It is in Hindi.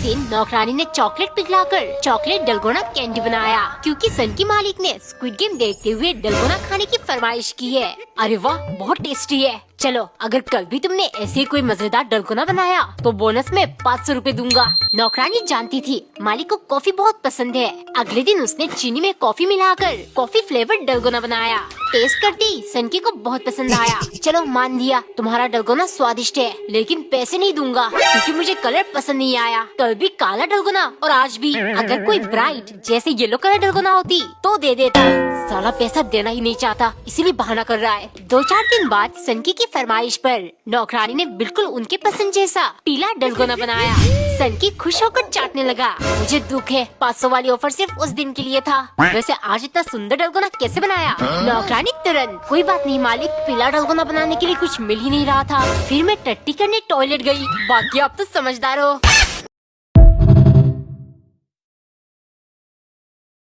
दिन नौकरानी ने चॉकलेट पिघलाकर चॉकलेट डलगोना कैंडी बनाया, क्योंकि सन की मालिक ने स्क्विड गेम देखते हुए डलगोना खाने की फरमाइश की है। अरे वाह, बहुत टेस्टी है। चलो, अगर कल भी तुमने ऐसे कोई मजेदार डलगोना बनाया तो बोनस में 500 रुपए दूंगा। नौकरानी जानती थी मालिक को कॉफी बहुत पसंद है। अगले दिन उसने चीनी में कॉफी मिलाकर कॉफी फ्लेवर्ड डलगोना बनाया। टेस्ट करते ही सनकी को बहुत पसंद आया। चलो, मान लिया तुम्हारा डलगोना स्वादिष्ट है, लेकिन पैसे नहीं दूंगा क्योंकि मुझे कलर पसंद नहीं आया। कल भी काला डलगोना और आज भी। अगर कोई ब्राइट जैसे येलो कलर डलगोना होती तो दे देता। साला पैसा देना ही नहीं चाहता, इसीलिए बहाना कर रहा है। 2-4 दिन बाद सनकी की फरमाइश पर नौकरानी ने बिल्कुल उनके पसंद जैसा पीला डलगोना बनाया। सनकी खुश होकर चाटने लगा। मुझे दुख है, 500 वाली ऑफर सिर्फ उस दिन के लिए था। वैसे आज इतना सुंदर डलगोना कैसे बनाया? नौकरानी तुरंत, कोई बात नहीं मालिक, पीला डलगोना बनाने के लिए कुछ मिल ही नहीं रहा था, फिर मैं टट्टी करने टॉयलेट गई। बाकी आप तो समझदार हो।